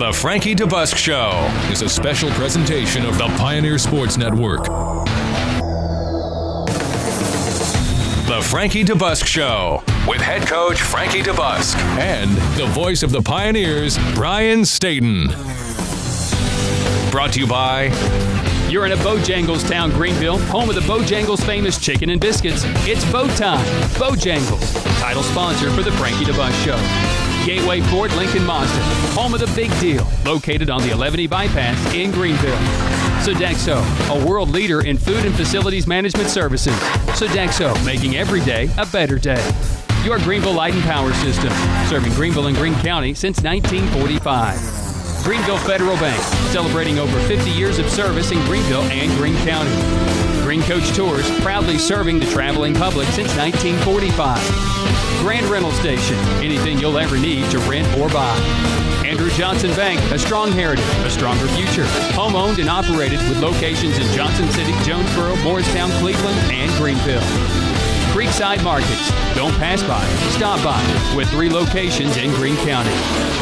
The Frankie DeBusk Show is a special presentation of the Pioneer Sports Network. The Frankie DeBusk Show with head coach Frankie DeBusk and the voice of the Pioneers, Brian Stayton. Brought to you by... You're in a Bojangles town, Greenville, home of the Bojangles famous chicken and biscuits. It's Bo time. Bojangles, title sponsor for the Frankie DeBusk Show. Gateway Ford Lincoln Mazda, home of the big deal, located on the 11E bypass in Greenville. Sodexo, a world leader in food and facilities management services. Sodexo, making every day a better day. Your Greenville Light and Power System, serving Greenville and Greene County since 1945. Greenville Federal Bank, celebrating over 50 years of service in Greenville and Greene County. Green Coach Tours, proudly serving the traveling public since 1945. Grand Rental Station, anything you'll ever need to rent or buy. Andrew Johnson Bank, a strong heritage, a stronger future. Home-owned and operated with locations in Johnson City, Jonesboro, Morristown, Cleveland, and Greenville. Creekside Markets, don't pass by, stop by, with 3 locations in Greene County.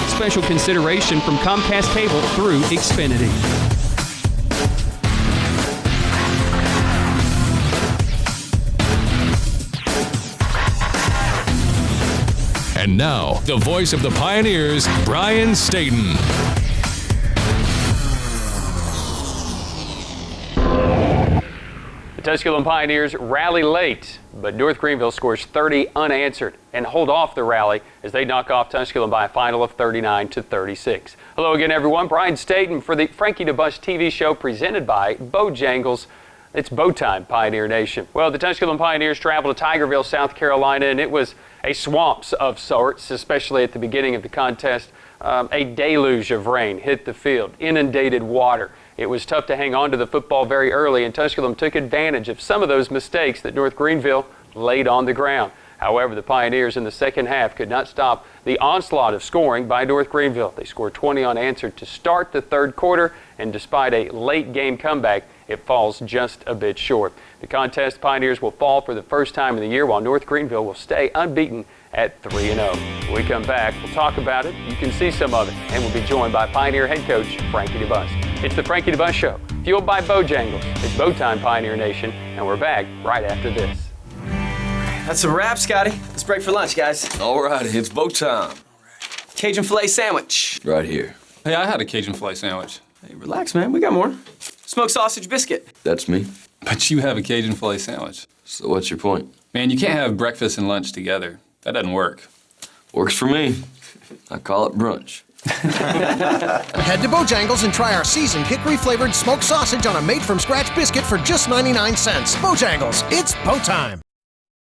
Special consideration from Comcast Cable through Xfinity. And now, the voice of the Pioneers, Brian Stayton. The Tusculum Pioneers rally late, but North Greenville scores 30 unanswered and hold off the rally as they knock off Tusculum by a final of 39-36. Hello again, everyone. Brian Stayton for the Frankie DeBusk TV show presented by Bojangles. It's Bo time, Pioneer Nation. Well, the Tusculum Pioneers traveled to Tigerville, South Carolina, and it was a swamp of sorts, especially at the beginning of the contest. A deluge of rain hit the field, inundated water. It was tough to hang on to the football very early, and Tusculum took advantage of some of those mistakes that North Greenville laid on the ground. However, the Pioneers in the second half could not stop the onslaught of scoring by North Greenville. They scored 20 unanswered to start the third quarter, and despite a late game comeback, it falls just a bit short. The contest, Pioneers will fall for the first time in the year, while North Greenville will stay unbeaten at 3-0. When we come back, we'll talk about it. You can see some of it, and we'll be joined by Pioneer head coach Frankie DeBusk. It's the Frankie DeBusk Show, fueled by Bojangles. It's Bo time, Pioneer Nation, and we're back right after this. That's a wrap, Scotty. Let's break for lunch, guys. All right, it's Bo time. Cajun filet sandwich. Right here. Hey, I had a Cajun filet sandwich. Hey, relax, man. We got more. Smoked sausage biscuit. That's me. But you have a Cajun filet sandwich. So what's your point? Man, you can't have breakfast and lunch together. That doesn't work. Works for me. I call it brunch. Head to Bojangles and try our seasoned hickory-flavored smoked sausage on a made-from-scratch biscuit for just 99 cents. Bojangles, it's Bo time.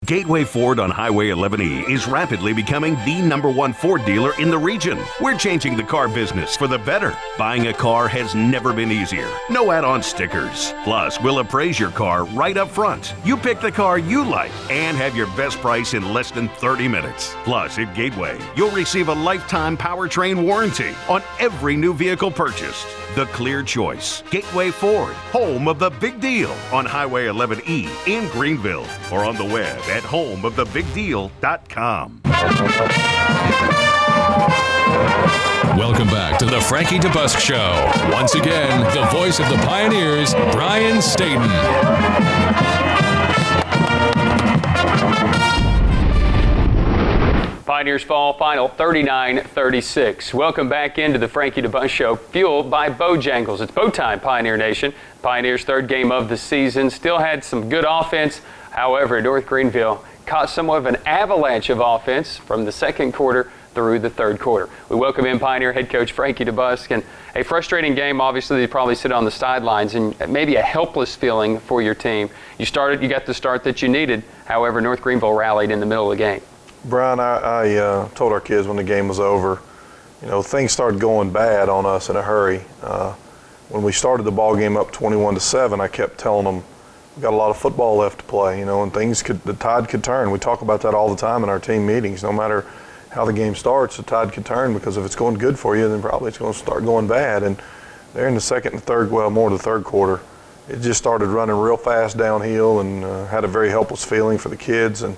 Gateway Ford on Highway 11E is rapidly becoming the #1 Ford dealer in the region. We're changing the car business for the better. Buying a car has never been easier. No add-on stickers. Plus, we'll appraise your car right up front. You pick the car you like and have your best price in less than 30 minutes. Plus, at Gateway, you'll receive a lifetime powertrain warranty on every new vehicle purchased. The clear choice. Gateway Ford, home of the big deal on Highway 11E in Greenville, or on the web at homeofthebigdeal.com. Welcome back to the Frankie DeBusk Show. Once again, the voice of the Pioneers, Brian Stayton. Pioneers fall final 39-36. Welcome back into the Frankie DeBusk Show, fueled by Bojangles. It's Bo time, Pioneer Nation. Pioneers' third game of the season. Still had some good offense. However, North Greenville caught somewhat of an avalanche of offense from the second quarter through the third quarter. We welcome in Pioneer head coach Frankie DeBusk, and a frustrating game. Obviously, they probably sit on the sidelines, and maybe a helpless feeling for your team. You got the start that you needed. However, North Greenville rallied in the middle of the game. Brian, I told our kids when the game was over, things started going bad on us in a hurry. When we started the ball game up 21-7, I kept telling them we got a lot of football left to play, and the tide could turn. We talk about that all the time in our team meetings. No matter how the game starts, the tide could turn, because if it's going good for you, then probably it's going to start going bad. And there in the second and third, more the third quarter, it just started running real fast downhill, and had a very helpless feeling for the kids. And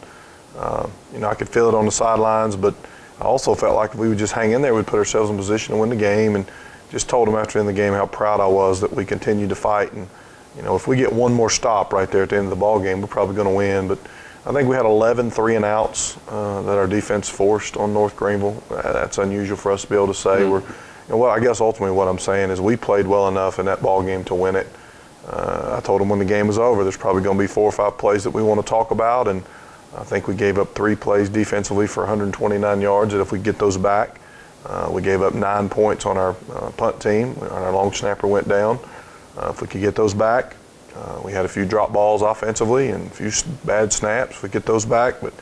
I could feel it on the sidelines, but I also felt like if we would just hang in there, we'd put ourselves in position to win the game, and just told them after the end of the game how proud I was that we continued to fight. And, if we get one more stop right there at the end of the ball game, we're probably going to win. But I think we had 11 3-and-outs that our defense forced on North Greenville. That's unusual for us to be able to say. I guess ultimately what I'm saying is we played well enough in that ball game to win it. I told them when the game was over, there's probably going to be 4 or 5 plays that we want to talk about, and I think we gave up 3 plays defensively for 129 yards, and if we get those back, we gave up 9 points on our punt team. Our long snapper went down. If we could get those back, we had a few drop balls offensively and a few bad snaps. If we get those back, but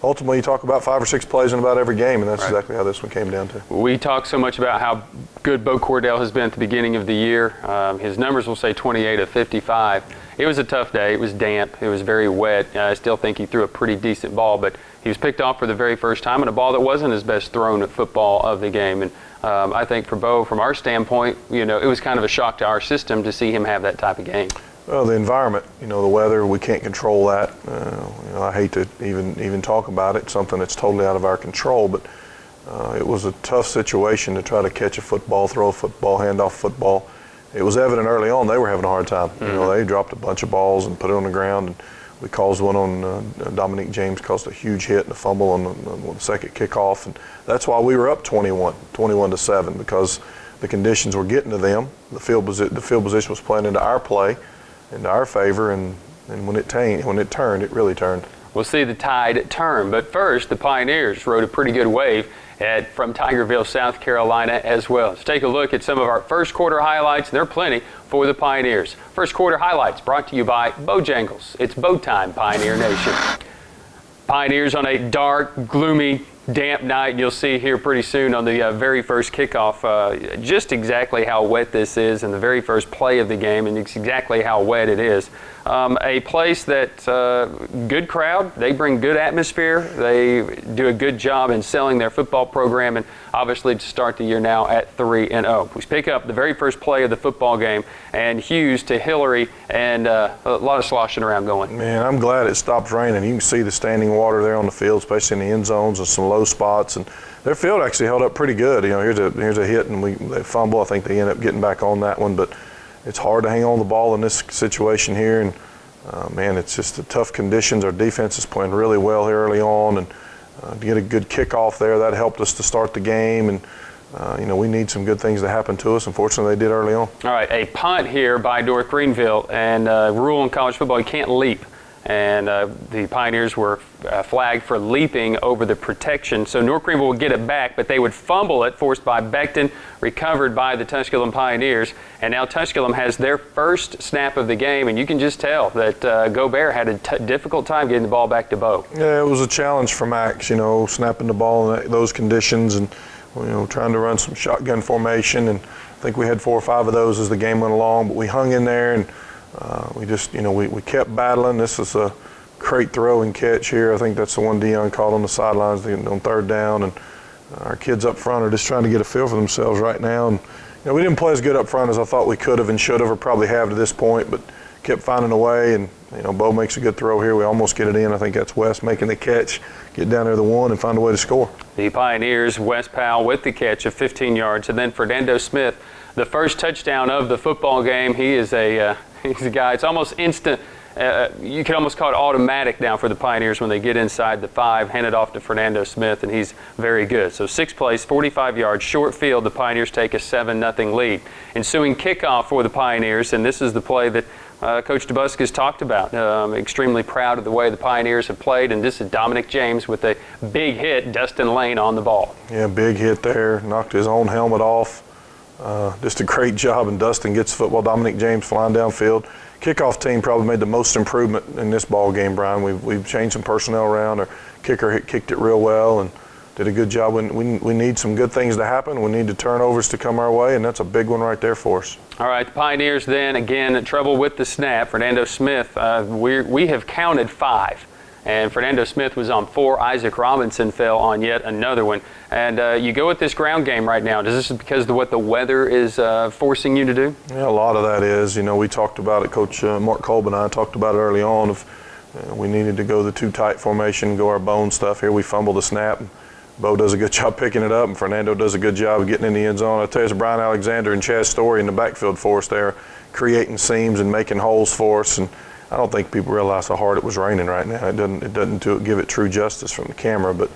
ultimately you talk about 5 or 6 plays in about every game, and that's exactly how this one came down to. We talk so much about how good Bo Cordell has been at the beginning of the year. His numbers will say 28 of 55. It was a tough day. It was damp. It was very wet. I still think he threw a pretty decent ball, but he was picked off for the very first time in a ball that wasn't his best thrown at football of the game. And I think for Bo, from our standpoint, it was kind of a shock to our system to see him have that type of game. Well, the environment, the weather, we can't control that. I hate to even talk about it, something that's totally out of our control, but it was a tough situation to try to catch a football, throw a football, hand off football. It was evident early on they were having a hard time. They dropped a bunch of balls and put it on the ground, and we caused one on Dominique James, caused a huge hit and a fumble on the second kickoff, and that's why we were up 21-7, because the conditions were getting to them. The field position was playing into our play, into our favor, and when it turned, it really turned. We'll see the tide turn, but first, the Pioneers rode a pretty good wave from Tigerville, South Carolina as well. Let's take a look at some of our first quarter highlights, and there are plenty for the Pioneers. First quarter highlights brought to you by Bojangles. It's bow time, Pioneer Nation. Pioneers on a dark, gloomy, damp night, and you'll see here pretty soon on the very first kickoff just exactly how wet this is and the very first play of the game, and it's exactly how wet it is. A place that good crowd, they bring good atmosphere, they do a good job in selling their football program, and obviously to start the year now at 3-0. We pick up the very first play of the football game, and Hughes to Hillary, and a lot of sloshing around going. Man, I'm glad it stopped raining. You can see the standing water there on the field, especially in the end zones and some low spots, and their field actually held up pretty good. Here's a hit, and they fumble. I think they end up getting back on that one, but it's hard to hang on the ball in this situation here, and man, it's just the tough conditions. Our defense is playing really well here early on, and to get a good kickoff there, that helped us to start the game, and we need some good things to happen to us. Unfortunately, they did early on. All right, a punt here by North Greenville, and rule in college football, you can't leap. And the Pioneers were flagged for leaping over the protection. So North Greenville would get it back, but they would fumble it, forced by Becton, recovered by the Tusculum Pioneers. And now Tusculum has their first snap of the game, and you can just tell that Gobert had a difficult time getting the ball back to Bo. Yeah, it was a challenge for Max, snapping the ball in those conditions and, trying to run some shotgun formation. And I think we had 4 or 5 of those as the game went along, but we hung in there, and we just, we kept battling. This is a great throw and catch here. I think that's the one Dion called on the sidelines on third down. And our kids up front are just trying to get a feel for themselves right now. And, we didn't play as good up front as I thought we could have and should have or probably have to this point, but kept finding a way. And, Bo makes a good throw here. We almost get it in. I think that's West making the catch, get down there to the 1 and find a way to score. The Pioneers, West Powell with the catch of 15 yards. And then Fernando Smith, the first touchdown of the football game. He's a guy, it's almost instant. You could almost call it automatic now for the Pioneers when they get inside the 5, hand it off to Fernando Smith, and he's very good. So 6 plays, 45 yards, short field, the Pioneers take a 7-0 lead. Ensuing kickoff for the Pioneers, and this is the play that Coach DeBusk has talked about. Extremely proud of the way the Pioneers have played, and this is Dominic James with a big hit, Dustin Lane on the ball. Yeah, big hit there, knocked his own helmet off. Just a great job, and Dustin gets the football. Dominic James flying downfield. Kickoff team probably made the most improvement in this ball game, Brian. We've changed some personnel around. Our kicker kicked it real well and did a good job. We need some good things to happen. We need the turnovers to come our way, and that's a big one right there for us. All right, the Pioneers then, again, trouble with the snap. Fernando Smith, we have counted 5. And Fernando Smith was on 4. Isaac Robinson fell on yet another one. And you go with this ground game right now. Is this because of what the weather is forcing you to do? Yeah, a lot of that is. We talked about it. Coach Mark Kolb and I talked about it early on. We needed to go the too tight formation, go our bone stuff. Here we fumbled the snap. Bo does a good job picking it up, and Fernando does a good job of getting in the end zone. I tell you, it's Brian Alexander and Chaz Story in the backfield for us there, creating seams and making holes for us. And I don't think people realize how hard it was raining right now. It doesn't give it true justice from the camera, but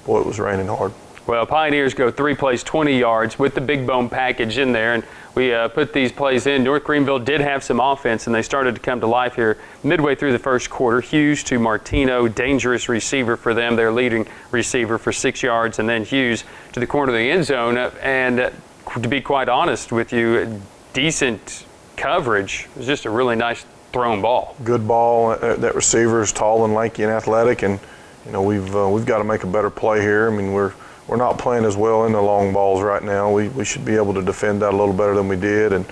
boy, it was raining hard. Well, Pioneers go 3 plays, 20 yards with the big bone package in there, and we put these plays in. North Greenville did have some offense, and they started to come to life here midway through the first quarter. Hughes to Martino, dangerous receiver for them, their leading receiver for 6 yards, and then Hughes to the corner of the end zone. And to be quite honest with you, decent coverage. It was just a really nice thrown ball. Good ball. That receiver is tall and lanky and athletic, and we've got to make a better play here. I mean, we're not playing as well in the long balls right now. We should be able to defend that a little better than we did, and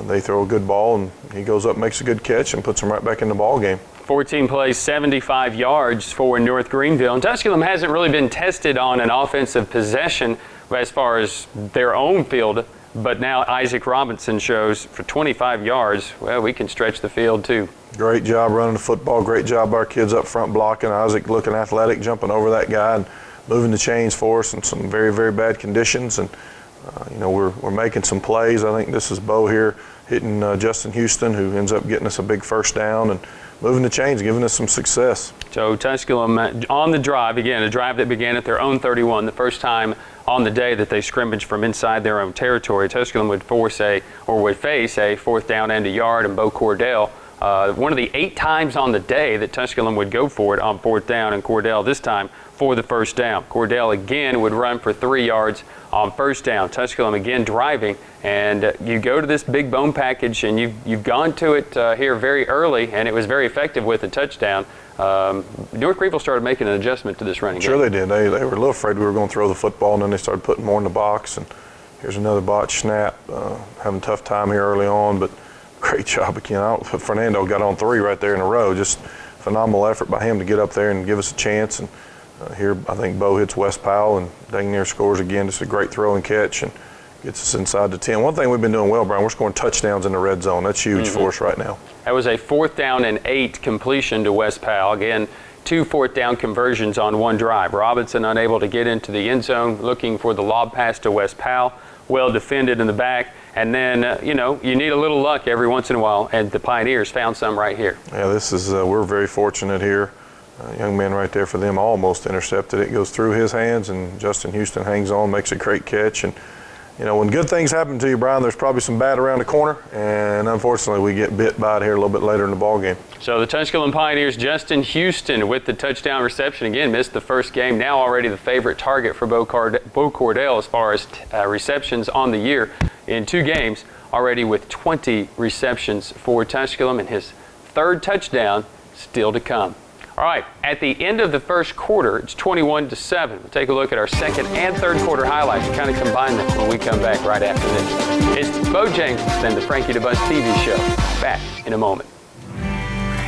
they throw a good ball, and he goes up, makes a good catch, and puts them right back in the ball game. 14 plays, 75 yards for North Greenville. And Tusculum hasn't really been tested on an offensive possession as far as their own field, but now Isaac Robinson shows for 25 yards, well, we can stretch the field too. Great job running the football. Great job our kids up front blocking. Isaac looking athletic, jumping over that guy and moving the chains for us in some very, very bad conditions. And, we're making some plays. I think this is Bo here hitting Justin Houston, who ends up getting us a big first down and moving the chains, giving us some success. So Tusculum on the drive, again, a drive that began at their own 31, the first time on the day that they scrimmaged from inside their own territory. Tusculum would face a fourth down and a yard, and Bo Cordell, one of the 8 times on the day that Tusculum would go for it on fourth down, and Cordell this time for the first down. Cordell again would run for 3 yards on first down. Tusculum again driving, and you go to this big bone package, and you've gone to it here very early, and it was very effective with a touchdown. North Greenville started making an adjustment to this running game. Sure they did. They were a little afraid we were going to throw the football, and then they started putting more in the box. And here's another botch snap. Having a tough time here early on, but great job again. Fernando got on 3 right there in a row. Just phenomenal effort by him to get up there and give us a chance. And here I think Bo hits West Powell and dang near scores again. Just a great throw and catch and gets us inside the 10. One thing we've been doing well, Brian, we're scoring touchdowns in the red zone. That's huge for us right now. That was a 4th down and 8 completion to West Powell. Again, 2 4th down conversions on one drive. Robinson unable to get into the end zone, looking for the lob pass to West Powell. Well defended in the back. And then, you need a little luck every once in a while, and the Pioneers found some right here. Yeah, this is, we're very fortunate here. Young man right there for them almost intercepted. It goes through his hands, and Justin Houston hangs on, makes a great catch. And, when good things happen to you, Brian, there's probably some bad around the corner, and unfortunately we get bit by it here a little bit later in the ball game. So the Tusculum Pioneers, Justin Houston with the touchdown reception. Again, missed the first game. Now already the favorite target for Bo Cordell as far as receptions on the year in 2 games, already with 20 receptions for Tusculum, and his 3rd touchdown still to come. All right, at the end of the first quarter, it's 21-7. We'll take a look at our second and third quarter highlights and kind of combine them when we come back right after this. It's Bojangles and the Frankie DeBusk TV show. Back in a moment.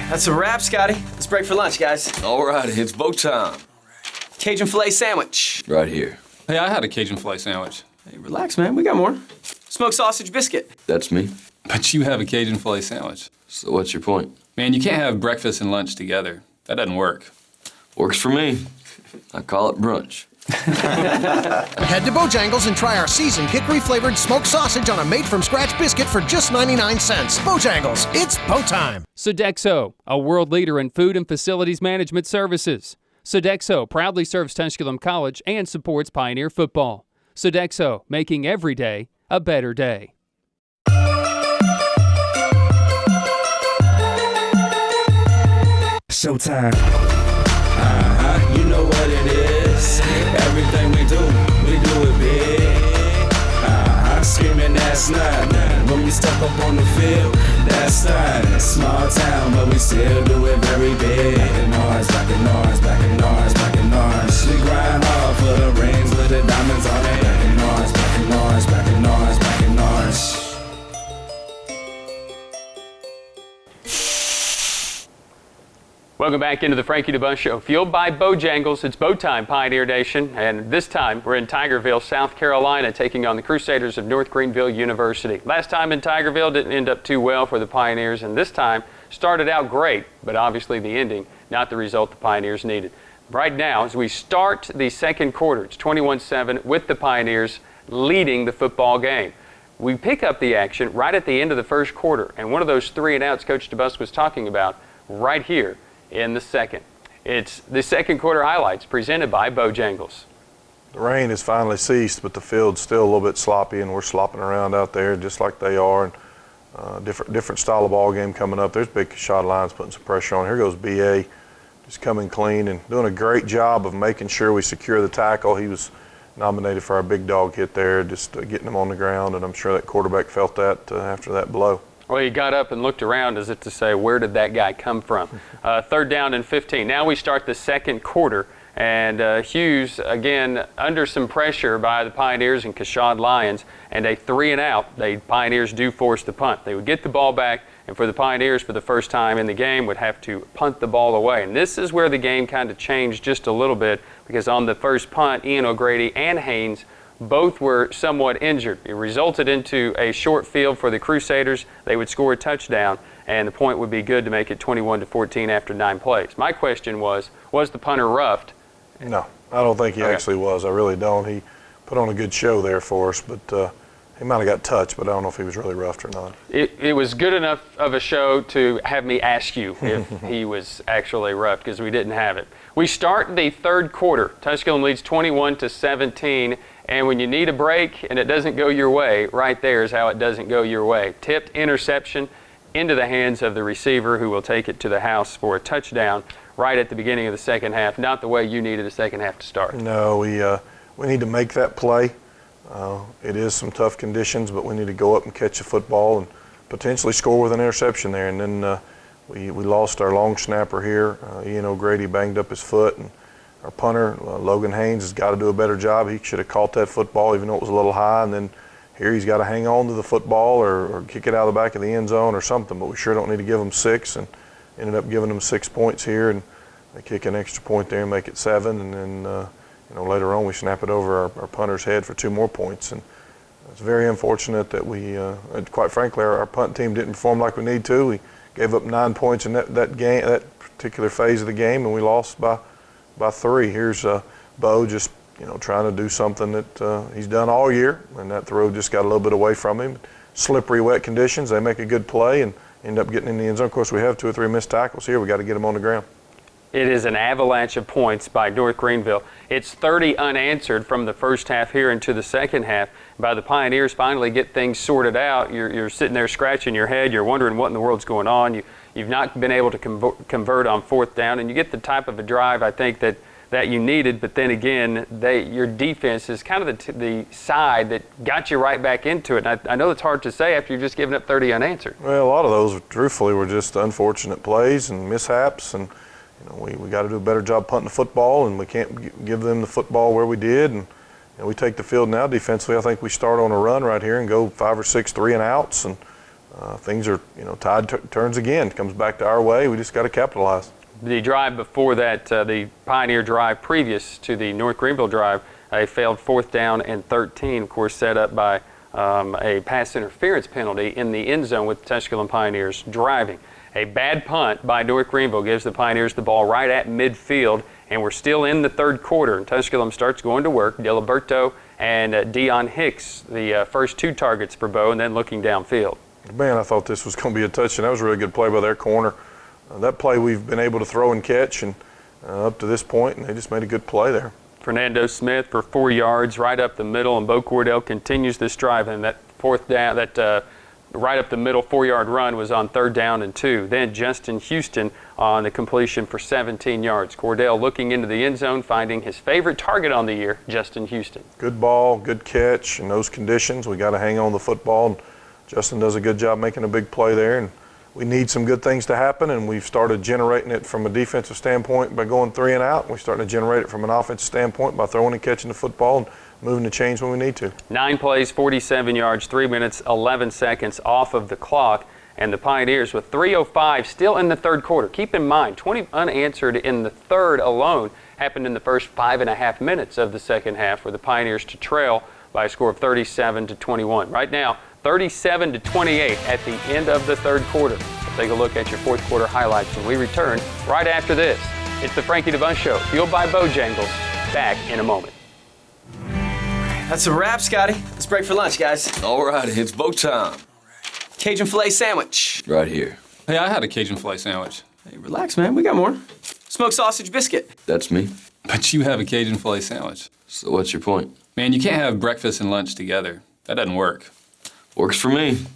That's a wrap, Scotty. Let's break for lunch, guys. All right, it's Bo time. Cajun filet sandwich. Right here. Hey, I had a Cajun filet sandwich. Hey, relax, man. We got more. Smoked sausage biscuit. That's me. But you have a Cajun filet sandwich. So what's your point? Man, you can't have breakfast and lunch together. That doesn't work. Works for me. I call it brunch. Head to Bojangles and try our seasoned hickory-flavored smoked sausage on a made-from-scratch biscuit for just 99 cents. Bojangles, it's Bo time. Sodexo, a world leader in food and facilities management services. Sodexo proudly serves Tusculum College and supports Pioneer football. Sodexo, making every day a better day. Showtime. You know what it is. Everything we do it big. Screaming, that's not. When we step up on the field, that's not. Small town, but we still do it very big. Back in ours, back in ours, back in ours, back in ours. We grind hard for the rings with the diamonds on it. Back in ours, back in ours, back in ours, back in ours. Welcome back into the Frankie DeBusk Show, fueled by Bojangles. It's Bo time, Pioneer Nation, and this time we're in Tigerville, South Carolina, taking on the Crusaders of North Greenville University. Last time in Tigerville didn't end up too well for the Pioneers, and this time started out great, but obviously the ending, not the result the Pioneers needed. right now, as we start the second quarter, it's 21-7 with the Pioneers leading the football game. We pick up the action right at the end of the first quarter, and one of those 3 and outs Coach DeBusk was talking about right here in the second. It's the second quarter highlights presented by Bojangles. The rain has finally ceased, but the field's still a little bit sloppy, and we're slopping around out there just like they are. And different style of ball game coming up. There's big shot lines putting some pressure on. Here goes BA, just coming clean and doing a great job of making sure we secure the tackle. He was nominated for our big dog hit there, just getting him on the ground, and I'm sure that quarterback felt that after that blow. Well, he got up and looked around as if to say, where did that guy come from? 3rd down and 15. Now we start the second quarter, and Hughes, again, under some pressure by the Pioneers and Kashad Lyons, and a 3 and out. The Pioneers do force the punt. They would get the ball back, and for the Pioneers, for the first time in the game, would have to punt the ball away. And this is where the game kind of changed just a little bit, because on the first punt, Ian O'Grady and Haynes both were somewhat injured. It resulted into a short field for the Crusaders. They would score a touchdown, and the point would be good to make it 21-14 after 9 plays. My question was the punter roughed? No, I don't think he actually was. I really don't. He put on a good show there for us, but he might have got touched, but I don't know if he was really roughed or not. It was good enough of a show to have me ask you if he was actually roughed, because we didn't have it. We start the third quarter. Tusculum leads 21-17, and when you need a break and it doesn't go your way, right there is how it doesn't go your way. Tipped interception into the hands of the receiver, who will take it to the house for a touchdown right at the beginning of the second half. Not the way you needed the second half to start. No, we need to make that play. It is some tough conditions, but we need to go up and catch the football and potentially score with an interception there. And then we lost our long snapper here. Ian O'Grady banged up his foot, and our punter, Logan Haynes, has got to do a better job. He should have caught that football even though it was a little high, and then here he's got to hang on to the football or kick it out of the back of the end zone or something, but we sure don't need to give him 6, and ended up giving them 6 points here, and they kick an extra point there and make it 7, and then later on we snap it over our punter's head for 2 more points. And it's very unfortunate that we, quite frankly, our punt team didn't perform like we need to. We gave up 9 points in that game, that particular phase of the game, and we lost by 3. Here's Bo just trying to do something that he's done all year, and that throw just got a little bit away from him. Slippery, wet conditions. They make a good play and end up getting in the end zone. Of course, we have 2 or 3 missed tackles here. We got to get them on the ground. It is an avalanche of points by North Greenville. It's 30 unanswered from the first half here into the second half. By the Pioneers finally get things sorted out, you're sitting there scratching your head. You're wondering what in the world's going on. You've not been able to convert on 4th down, and you get the type of a drive I think that you needed. But then again, your defense is kind of the side that got you right back into it. And I know it's hard to say after you've just given up 30 unanswered. Well, a lot of those, truthfully, were just unfortunate plays and mishaps, and we got to do a better job punting the football, and we can't give them the football where we did. And we take the field now defensively. I think we start on a run right here and go 5 or 6 3 and outs, and things are tide turns again. It comes back to our way. We just got to capitalize. The drive before that, the Pioneer drive previous to the North Greenville drive, a failed 4th down and 13, of course, set up by a pass interference penalty in the end zone with Tusculum Pioneers driving. A bad punt by North Greenville gives the Pioneers the ball right at midfield, and we're still in the third quarter. And Tusculum starts going to work. Diliberto and Dion Hicks, the first 2 targets for Bo, and then looking downfield. Man, I thought this was going to be a touchdown. That was a really good play by their corner. That play we've been able to throw and catch, and up to this point, and they just made a good play there. Fernando Smith for 4 yards right up the middle, and Bo Cordell continues this drive, and that 4th down, that right up the middle 4-yard run was on 3rd down and 2. Then Justin Houston on the completion for 17 yards. Cordell looking into the end zone, finding his favorite target on the year, Justin Houston. Good ball, good catch in those conditions. We got to hang on the football, and Justin does a good job making a big play there. And we need some good things to happen, and we've started generating it from a defensive standpoint by going 3 and out. We're starting to generate it from an offensive standpoint by throwing and catching the football and moving the chains when we need to. 9 plays, 47 yards, 3 minutes, 11 seconds off of the clock, and the Pioneers with 3:05 still in the third quarter. Keep in mind, 20 unanswered in the third alone happened in the first 5.5 minutes of the second half, for the Pioneers to trail by a score of 37-21. Right now, 37-28 at the end of the third quarter. We'll take a look at your fourth quarter highlights when we return right after this. It's the Frankie DeBusk Show, fueled by Bojangles. Back in a moment. That's a wrap, Scotty. Let's break for lunch, guys. All right, it's boat time. Cajun filet sandwich. Right here. Hey, I had a Cajun filet sandwich. Hey, relax, man. We got more. Smoked sausage biscuit. That's me. But you have a Cajun filet sandwich. So what's your point? Man, you can't have breakfast and lunch together. That doesn't work. Works for me.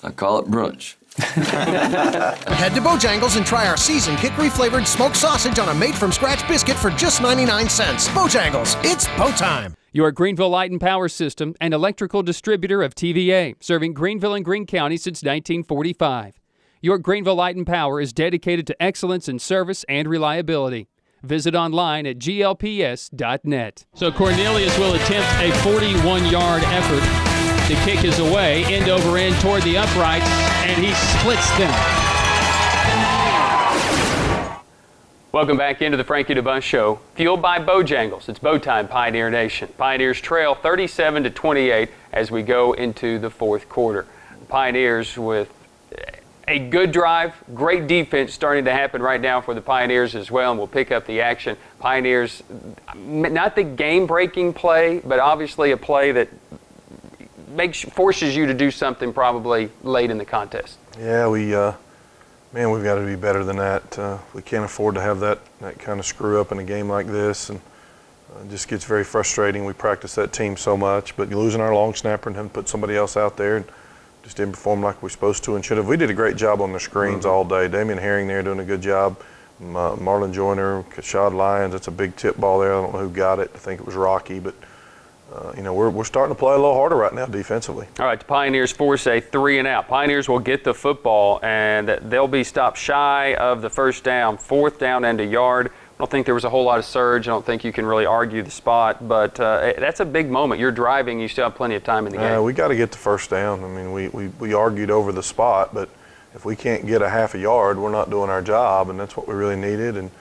I call it brunch. Head to Bojangles and try our seasoned hickory-flavored smoked sausage on a made-from-scratch biscuit for just 99 cents. Bojangles, it's bow time. Your Greenville Light and Power System, an electrical distributor of TVA, serving Greenville and Greene County since 1945. Your Greenville Light and Power is dedicated to excellence in service and reliability. Visit online at glps.net. So Cornelius will attempt a 41-yard effort to kick his away, end over end toward the uprights, and he splits them. Welcome back into the Frankie DeBusk Show, fueled by Bojangles. It's bow time, Pioneer Nation. Pioneers trail 37-28 as we go into the fourth quarter. Pioneers with a good drive, great defense starting to happen right now for the Pioneers as well, and we'll pick up the action. Pioneers, not the game-breaking play, but obviously a play that forces you to do something probably late in the contest. Yeah, we've got to be better than that. We can't afford to have that kind of screw up in a game like this, and it just gets very frustrating. We practice that team so much, but losing our long snapper and having to put somebody else out there and just didn't perform like we're supposed to and should have. We did a great job on the screens all day. Damian Herring there doing a good job. Marlon Joyner, Kashad Lyons, that's a big tip ball there. I don't know who got it. I think it was Rocky, but we're starting to play a little harder right now defensively. All right, the Pioneers force a 3-and-out. Pioneers will get the football, and they'll be stopped shy of the first down, fourth down and a yard. I don't think there was a whole lot of surge. I don't think you can really argue the spot, but that's a big moment. You're driving. You still have plenty of time in the game. We got to get the first down. I mean, we argued over the spot, but if we can't get a half a yard, we're not doing our job, and that's what we really needed. And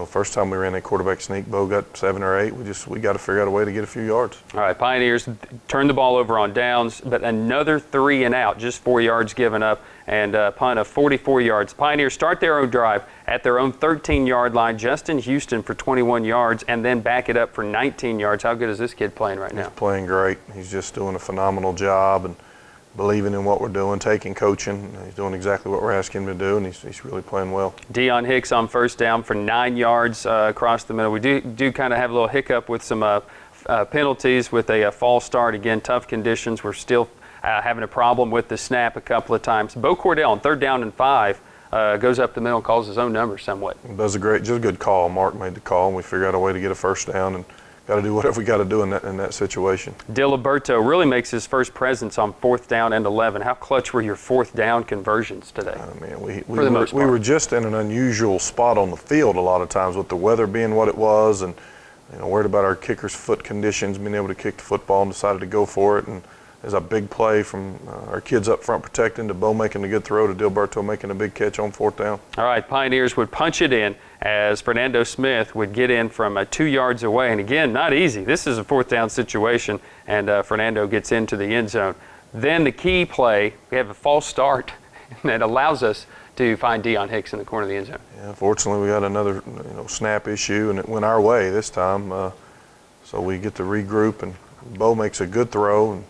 first time we ran a quarterback sneak, Bo got 7 or 8. We got to figure out a way to get a few yards. All right, Pioneers turn the ball over on downs, but another 3-and-out, just 4 yards given up, and a punt of 44 yards. Pioneers start their own drive at their own 13-yard line. Justin Houston for 21 yards, and then back it up for 19 yards. How good is this kid playing right now? He's playing great. He's just doing a phenomenal job and believing in what we're doing, taking coaching. He's doing exactly what we're asking him to do, and he's really playing well. Deion Hicks on first down for 9 yards across the middle. We do kind of have a little hiccup with some penalties with a false start. Again, tough conditions. We're still having a problem with the snap a couple of times. Bo Cordell on 3rd down and 5 goes up the middle and calls his own number somewhat. Does just a good call. Mark made the call, and we figured out a way to get a first down, and got to do whatever we got to do in that situation. Diliberto really makes his first presence on 4th down and 11. How clutch were your 4th down conversions today? We were just in an unusual spot on the field a lot of times with the weather being what it was, and worried about our kicker's foot conditions, being able to kick the football, and decided to go for it. And there's a big play from our kids up front protecting to Bo making a good throw to Diliberto making a big catch on 4th down. All right, Pioneers would punch it in as Fernando Smith would get in from 2 yards away. And again, not easy. This is a 4th down situation, and Fernando gets into the end zone. Then the key play, we have a false start that allows us to find Deion Hicks in the corner of the end zone. Yeah, fortunately, we got another snap issue, and it went our way this time. So we get to regroup, and Bo makes a good throw, and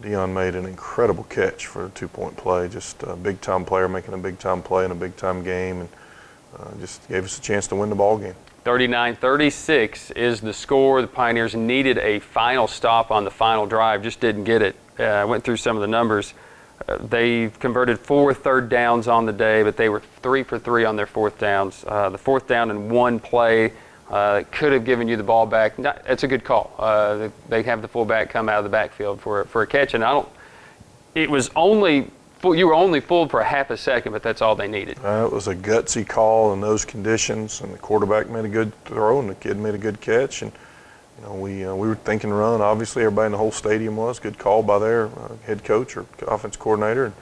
Deion made an incredible catch for a 2-point play. Just a big-time player making a big-time play in a big-time game, and just gave us a chance to win the ball game. 39-36 is the score. The Pioneers needed a final stop on the final drive, just didn't get it. I went through some of the numbers. They converted 4 third downs on the day, but they were 3 for 3 on their 4th downs. The 4th down in 1 play could have given you the ball back. That's a good call. They have the fullback come out of the backfield for a catch, and you were only fooled for a half a second, but that's all they needed. It was a gutsy call in those conditions, and the quarterback made a good throw, and the kid made a good catch. And we were thinking run. Obviously, everybody in the whole stadium was. Good call by their head coach or offense coordinator, and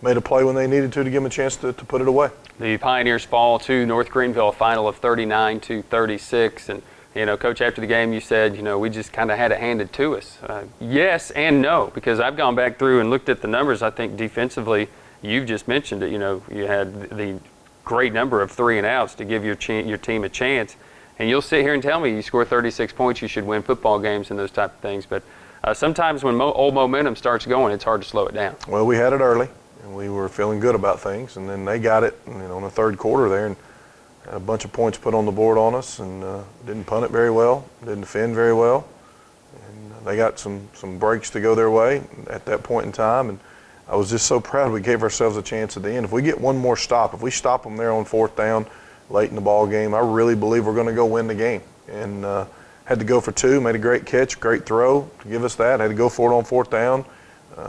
made a play when they needed to give them a chance to put it away. The Pioneers fall to North Greenville, a final of 39-36, and Coach, after the game, you said, we just kind of had it handed to us. Yes and no, because I've gone back through and looked at the numbers. I think defensively, you've just mentioned it. You had the great number of 3 and outs to give your team a chance. And you'll sit here and tell me you score 36 points, you should win football games and those type of things. But sometimes when old momentum starts going, it's hard to slow it down. Well, we had it early, and we were feeling good about things, and then they got it, in the third quarter there, and had a bunch of points put on the board on us, and didn't punt it very well, didn't defend very well, and they got some breaks to go their way at that point in time, and I was just so proud we gave ourselves a chance at the end. If we get one more stop, if we stop them there on 4th down late in the ball game, I really believe we're going to go win the game. And had to go for 2, made a great catch, great throw to give us that. Had to go for it on 4th down.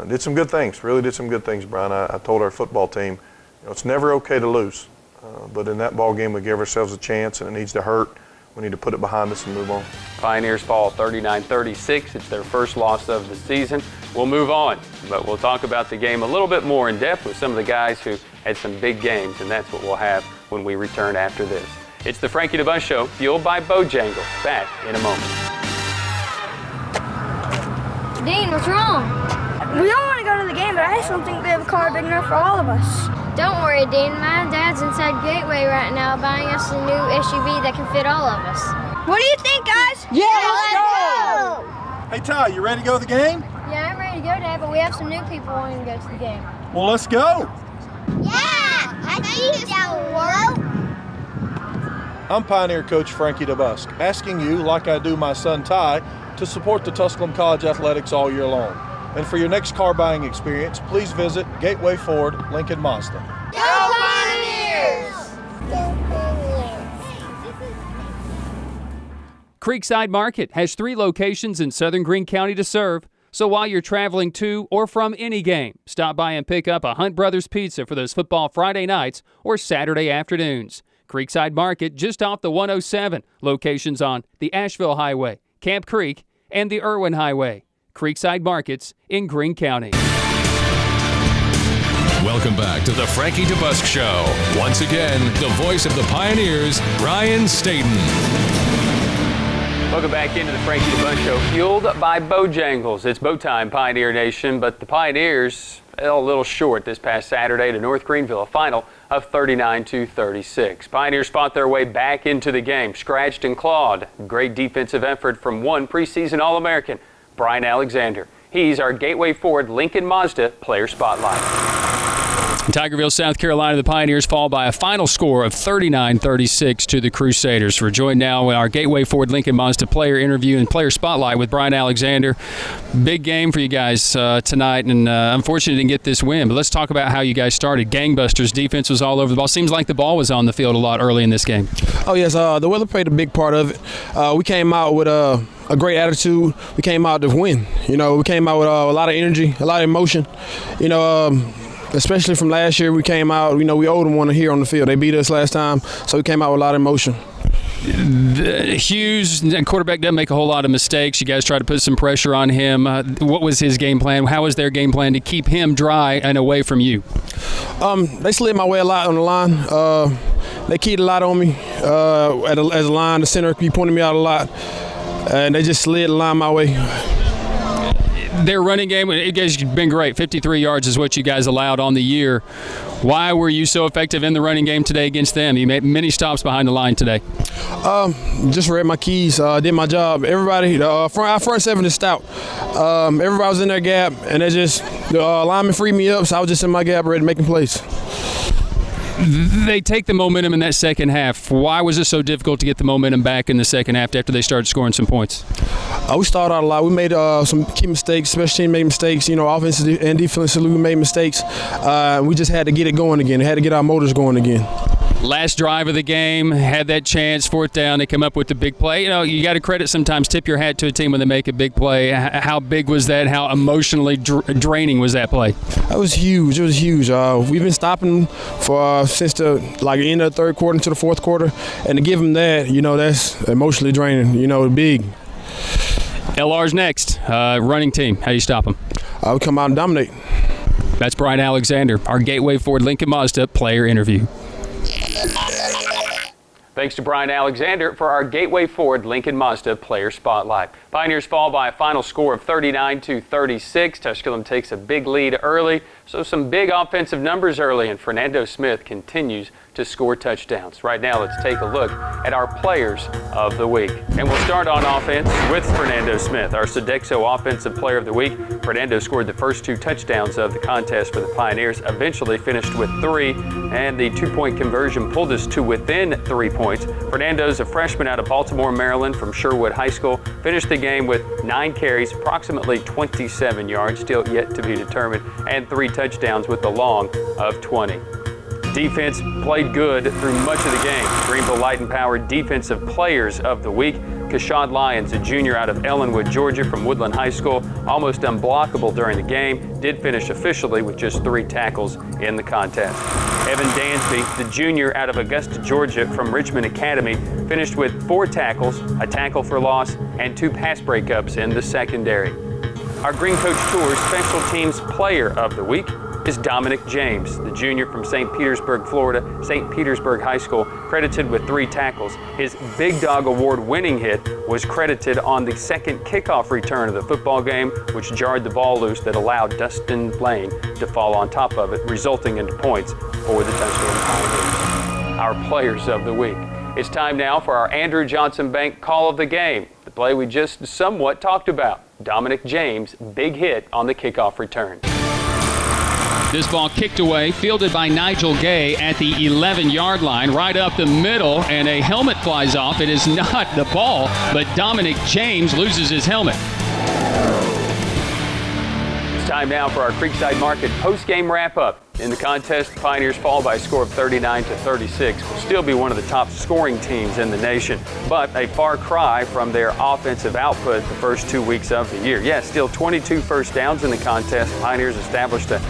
Did some good things, really did some good things, Brian. I told our football team, it's never okay to lose. But in that ball game, we gave ourselves a chance, and it needs to hurt. We need to put it behind us and move on. Pioneers fall 39-36. It's their first loss of the season. We'll move on, but we'll talk about the game a little bit more in depth with some of the guys who had some big games, and that's what we'll have when we return after this. It's the Frankie DeBusk Show, fueled by Bojangles. Back in a moment. Dean, what's wrong? We all want to go to the game, but I just don't think we have a car big enough for all of us. Don't worry, Dean. My dad's inside Gateway right now buying us a new SUV that can fit all of us. What do you think, guys? Yeah, let's go! Hey, Ty, you ready to go to the game? Yeah, I'm ready to go, Dad, but we have some new people wanting to go to the game. Well, let's go. Yeah! I think that will work. I'm Pioneer Coach Frankie DeBusk, asking you, like I do my son Ty, to support the Tusculum College Athletics all year long. And for your next car buying experience, please visit Gateway Ford, Lincoln Mazda. Go Pioneers! Creekside Market has 3 locations in southern Greene County to serve. So while you're traveling to or from any game, stop by and pick up a Hunt Brothers Pizza for those football Friday nights or Saturday afternoons. Creekside Market just off the 107. Locations on the Asheville Highway, Camp Creek, and the Irwin Highway. Creekside Markets in Greene County. Welcome back to the Frankie DeBusk Show. Once again, the voice of the Pioneers, Brian Stayton. Welcome back into the Frankie DeBusk Show, fueled by Bojangles. It's bow time, Pioneer Nation, but the Pioneers fell a little short this past Saturday to North Greenville, a final of 39-36. Pioneers fought their way back into the game, scratched and clawed. Great defensive effort from one preseason All-American, Brian Alexander. He's our Gateway Ford Lincoln Mazda Player Spotlight. In Tigerville, South Carolina, the Pioneers fall by a final score of 39-36 to the Crusaders. We're joined now with our Gateway Ford Lincoln Mazda player interview and player spotlight with Brian Alexander. Big game for you guys tonight, and unfortunately didn't get this win. But let's talk about how you guys started. Gangbusters. Defense was all over the ball. Seems like the ball was on the field a lot early in this game. Oh, yes. The weather played a big part of it. We came out with a great attitude. We came out to win. We came out with a lot of energy, a lot of emotion. Especially from last year, we came out, we owed them one here on the field. They beat us last time, so we came out with a lot of emotion. Hughes, quarterback, doesn't make a whole lot of mistakes. You guys try to put some pressure on him. What was his game plan? How was their game plan to keep him dry and away from you? They slid my way a lot on the line. They keyed a lot on me as a line. The center, he pointed me out a lot. And they just slid the line my way. Their running game, you guys have been great. 53 yards is what you guys allowed on the year. Why were you so effective in the running game today against them? You made many stops behind the line today. Just read my keys, did my job. Everybody, our front seven is stout. Everybody was in their gap, and the lineman freed me up, so I was just in my gap ready to make plays. They take the momentum in that second half. Why was it so difficult to get the momentum back in the second half after they started scoring some points? We started out a lot. We made some key mistakes. Special team made mistakes. Offensive and defensively we made mistakes. We just had to get it going again. Had to get our motors going again. Last drive of the game, had that chance, 4th down, they come up with the big play. You got to credit sometimes, tip your hat to a team when they make a big play. How big was that? How emotionally draining was that play? That was huge. It was huge. We've been stopping for since the end of the third quarter into the fourth quarter, and to give them that, that's emotionally draining. Big. LR's next. Running team. How do you stop them? We come out and dominate. That's Brian Alexander, our Gateway Ford Lincoln Mazda player interview. Thanks to Brian Alexander for our Gateway Ford Lincoln Mazda player spotlight. Pioneers fall by a final score of 39-36. Tusculum takes a big lead early, so some big offensive numbers early, and Fernando Smith continues to score touchdowns. Right now, let's take a look at our players of the week. And we'll start on offense with Fernando Smith, our Sodexo Offensive Player of the Week. Fernando scored the first 2 touchdowns of the contest for the Pioneers, eventually finished with 3, and the 2-point conversion pulled us to within 3 points. Fernando's a freshman out of Baltimore, Maryland from Sherwood High School, finished the game with 9 carries, approximately 27 yards, still yet to be determined, and 3 touchdowns with a long of 20. Defense played good through much of the game. Greenville Light and Power Defensive Players of the Week. Kashad Lyons, a junior out of Ellenwood, Georgia from Woodland High School, almost unblockable during the game, did finish officially with just 3 tackles in the contest. Evan Dansby, the junior out of Augusta, Georgia from Richmond Academy, finished with 4 tackles, a tackle for loss, and 2 pass breakups in the secondary. Our Green Coach Tours Special Teams Player of the Week is Dominic James, the junior from St. Petersburg, Florida, St. Petersburg High School, credited with 3 tackles. His Big Dog Award winning hit was credited on the second kickoff return of the football game, which jarred the ball loose that allowed Dustin Lane to fall on top of it, resulting into points for the Tusculum Pioneers. Our Players of the Week. It's time now for our Andrew Johnson Bank Call of the Game, the play we just somewhat talked about. Dominic James' big hit on the kickoff return. This ball kicked away, fielded by Nigel Gay at the 11-yard line, right up the middle, and a helmet flies off. It is not the ball, but Dominic James loses his helmet. It's time now for our Creekside Market post-game wrap-up. In the contest, the Pioneers fall by a score of 39-36. Will still be one of the top scoring teams in the nation, but a far cry from their offensive output the first 2 weeks of the year. Yes, still 22 first downs in the contest. Pioneers established a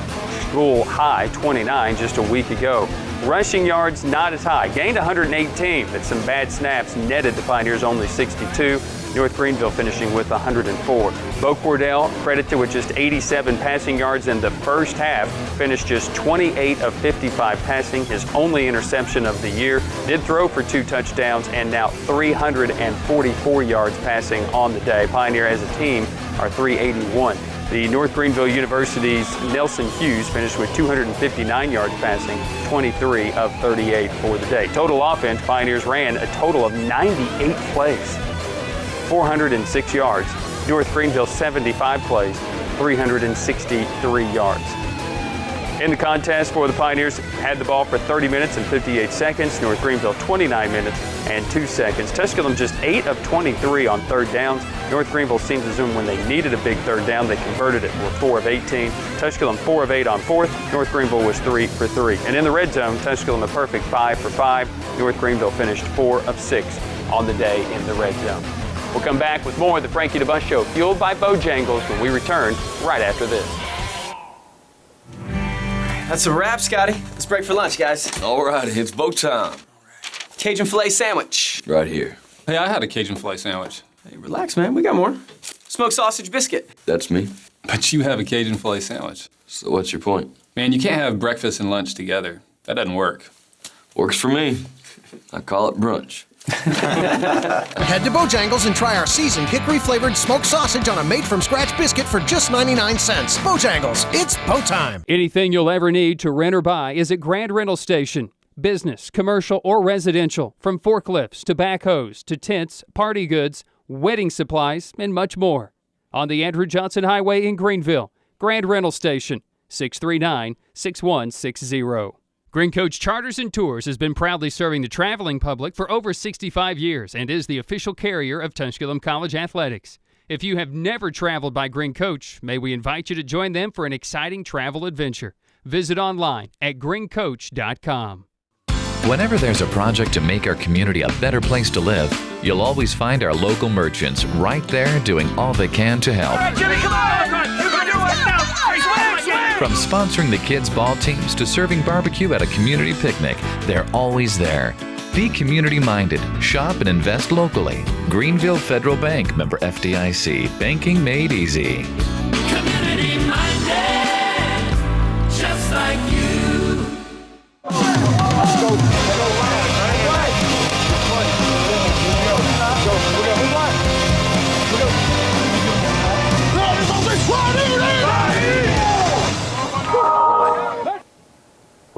school high 29 just a week ago. Rushing yards not as high, gained 118, but some bad snaps netted the Pioneers only 62. North Greenville finishing with 104. Bo Cordell, credited with just 87 passing yards in the first half, finished just 28 of 55 passing, his only interception of the year. Did throw for 2 touchdowns and now 344 yards passing on the day. Pioneer as a team are 381. The North Greenville University's Nelson Hughes finished with 259 yards passing, 23 of 38 for the day. Total offense, Pioneers ran a total of 98 plays, 406 yards. North Greenville 75 plays, 363 yards. In the contest for the Pioneers, had the ball for 30 minutes and 58 seconds. North Greenville 29 minutes and 2 seconds. Tusculum just 8 of 23 on third downs. North Greenville seemed to zoom when they needed a big third down. They converted it, were 4 of 18. Tusculum 4 of 8 on fourth. North Greenville was 3 for 3. And in the red zone, Tusculum a perfect 5 for 5. North Greenville finished 4 of 6 on the day in the red zone. We'll come back with more of the Frankie DeBusk Show, fueled by Bojangles, when we return right after this. That's a wrap, Scotty. Let's break for lunch, guys. All right, it's bow time. Cajun filet sandwich. Right here. Hey, I had a Cajun filet sandwich. Hey, relax, man. We got more. Smoked sausage biscuit. That's me. But you have a Cajun filet sandwich. So what's your point? Man, you can't have breakfast and lunch together. That doesn't work. Works for me. I call it brunch. Head to Bojangles and try our seasoned hickory-flavored smoked sausage on a made-from-scratch biscuit for just 99 cents. Bojangles, it's bow time. Anything you'll ever need to rent or buy is at Grand Rental Station. Business, commercial, or residential, from forklifts to backhoes to tents, party goods, wedding supplies, and much more. On the Andrew Johnson Highway in Greenville, Grand Rental Station, 639-6160. Green Coach Charters and Tours has been proudly serving the traveling public for over 65 years and is the official carrier of Tusculum College Athletics. If you have never traveled by Green Coach, may we invite you to join them for an exciting travel adventure. Visit online at greencoach.com. Whenever there's a project to make our community a better place to live, you'll always find our local merchants right there doing all they can to help. All right, Jimmy, come on! From sponsoring the kids' ball teams to serving barbecue at a community picnic, they're always there. Be community-minded. Shop and invest locally. Greenville Federal Bank, member FDIC. Banking made easy. Community-minded, just like you. Let's go.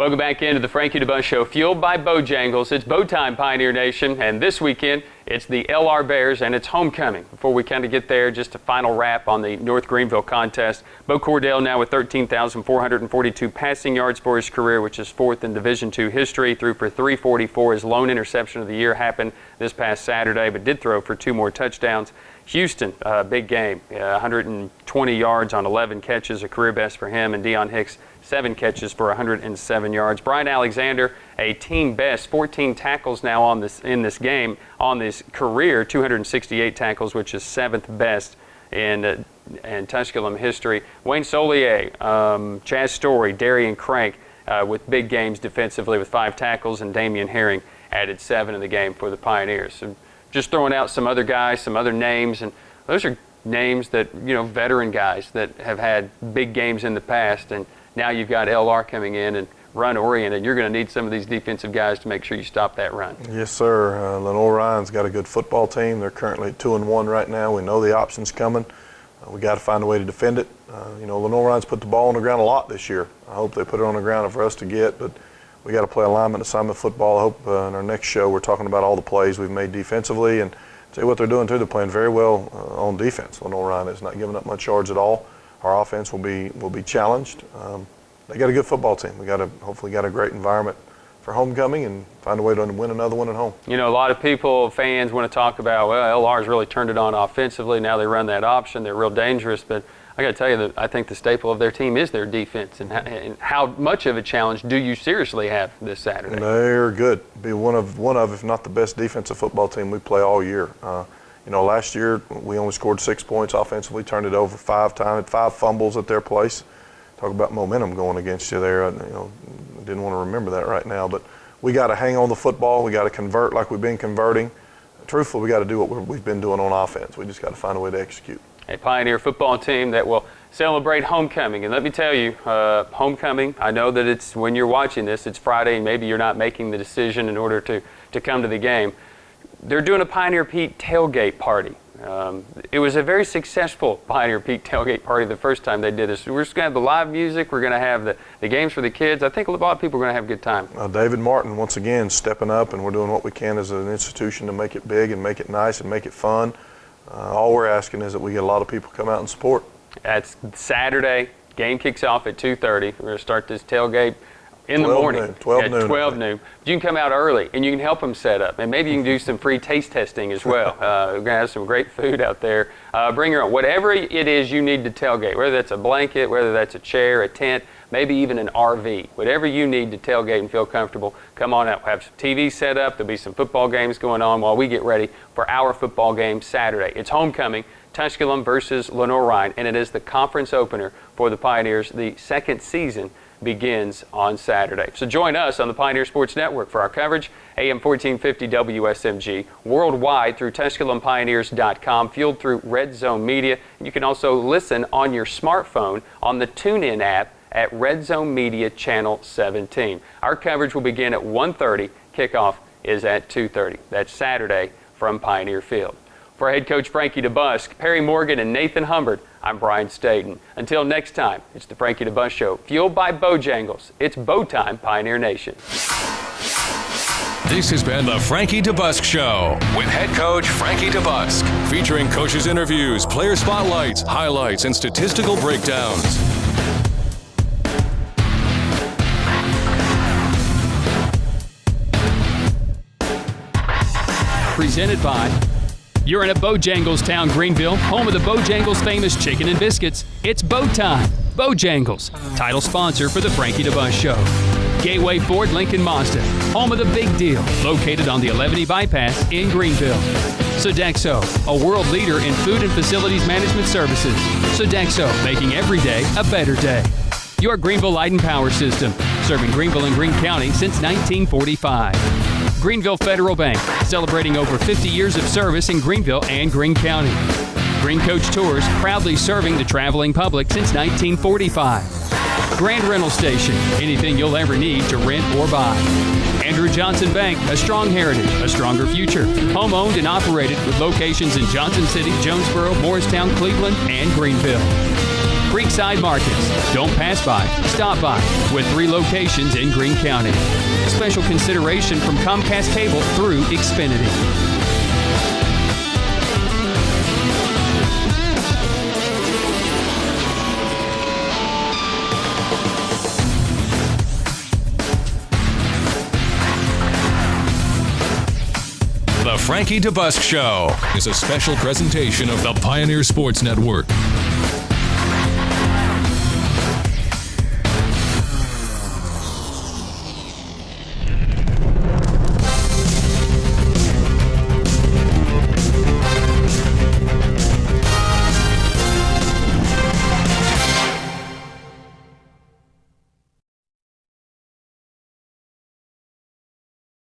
Welcome back into the Frankie DeBusk Show, fueled by Bojangles. It's bow time, Pioneer Nation, and this weekend it's the LR Bears and it's homecoming. Before we kind of get there, just a final wrap on the North Greenville contest. Bo Cordell now with 13,442 passing yards for his career, which is fourth in Division II history. Threw for 344. His lone interception of the year happened this past Saturday, but did throw for 2 more touchdowns. Houston, big game, 120 yards on 11 catches, a career best for him, and Deion Hicks, 7 catches for 107 yards. Brian Alexander, a team best, 14 tackles now in this game, on this career, 268 tackles, which is 7th best in Tusculum history. Wayne Solier, Chaz Story, Darian Crank with big games defensively with 5 tackles, and Damian Herring added 7 in the game for the Pioneers. So just throwing out some other guys, some other names, and those are names that, veteran guys that have had big games in the past, and now you've got LR coming in and run-oriented. You're going to need some of these defensive guys to make sure you stop that run. Yes, sir. Lenore Ryan's got a good football team. They're currently 2-1 right now. We know the option's coming. We got to find a way to defend it. Lenore Ryan's put the ball on the ground a lot this year. I hope they put it on the ground for us to get, but we got to play alignment assignment football. I hope in our next show we're talking about all the plays we've made defensively and see what they're doing too. They're playing very well on defense. Lenore Ryan is not giving up much yards at all. Our offense will be challenged. They got a good football team. We hopefully got a great environment for homecoming and find a way to win another one at home. A lot of people, fans, want to talk about, well, LR's really turned it on offensively. Now they run that option. They're real dangerous. But I got to tell you that I think the staple of their team is their defense. And how much of a challenge do you seriously have this Saturday? They're good. Be one of, if not the best defensive football team we play all year. Last year we only scored 6 points offensively, turned it over 5 times, had 5 fumbles at their place. Talk about momentum going against you there. I didn't want to remember that right now, but we got to hang on the football. We got to convert like we've been converting. Truthfully, we got to do what we've been doing on offense. We just got to find a way to execute. A Pioneer football team that will celebrate homecoming. And let me tell you, homecoming, I know that it's when you're watching this, it's Friday, and maybe you're not making the decision in order to come to the game. They're doing a Pioneer Pete tailgate party. It was a very successful Pioneer Pete tailgate party the first time they did this. We're just going to have the live music. We're going to have the games for the kids. I think a lot of people are going to have a good time. David Martin, once again, stepping up, and we're doing what we can as an institution to make it big and make it nice and make it fun. All we're asking is that we get a lot of people come out and support. That's Saturday. Game kicks off at 2:30. We're going to start this tailgate in the morning. 12 noon. You can come out early, and you can help them set up. And maybe you can do some free taste testing as well. We're going to have some great food out there. Bring your own. Whatever it is you need to tailgate, whether that's a blanket, whether that's a chair, a tent, maybe even an RV. Whatever you need to tailgate and feel comfortable, come on out. We'll have some TV set up. There'll be some football games going on while we get ready for our football game Saturday. It's homecoming, Tusculum versus Lenore Ryan, and it is the conference opener for the Pioneers. The second season begins on Saturday. So join us on the Pioneer Sports Network for our coverage, AM 1450 WSMG, worldwide through TusculumPioneers.com, fueled through Red Zone Media. You can also listen on your smartphone on the TuneIn app at Red Zone Media Channel 17. Our coverage will begin at 1:30. Kickoff is at 2:30. That's Saturday from Pioneer Field. For head coach Frankie DeBusk, Perry Morgan, and Nathan Humbert, I'm Brian Stayton. Until next time, it's the Frankie DeBusk Show, fueled by Bojangles. It's bow time, Pioneer Nation. This has been the Frankie DeBusk Show with head coach Frankie DeBusk, featuring coaches' interviews, player spotlights, highlights, and statistical breakdowns. Presented by, you're in a Bojangles town, Greenville, home of the Bojangles famous chicken and biscuits. It's bow time. Bojangles, title sponsor for the Frankie DeBusk Show. Gateway Ford Lincoln Mazda, home of the big deal, located on the 11E bypass in Greenville. Sodexo, a world leader in food and facilities management services. Sodexo, making every day a better day. Your Greenville Light and Power System, serving Greenville and Greene County since 1945. Greenville Federal Bank, celebrating over 50 years of service in Greenville and Greene County. Green Coach Tours, proudly serving the traveling public since 1945. Grand Rental Station, anything you'll ever need to rent or buy. Andrew Johnson Bank, a strong heritage, a stronger future. Home-owned and operated with locations in Johnson City, Jonesboro, Morristown, Cleveland, and Greenville. Creekside Markets. Don't pass by, stop by, with 3 locations in Greene County. Special consideration from Comcast Cable through Xfinity. The Frankie DeBusk Show is a special presentation of the Pioneer Sports Network.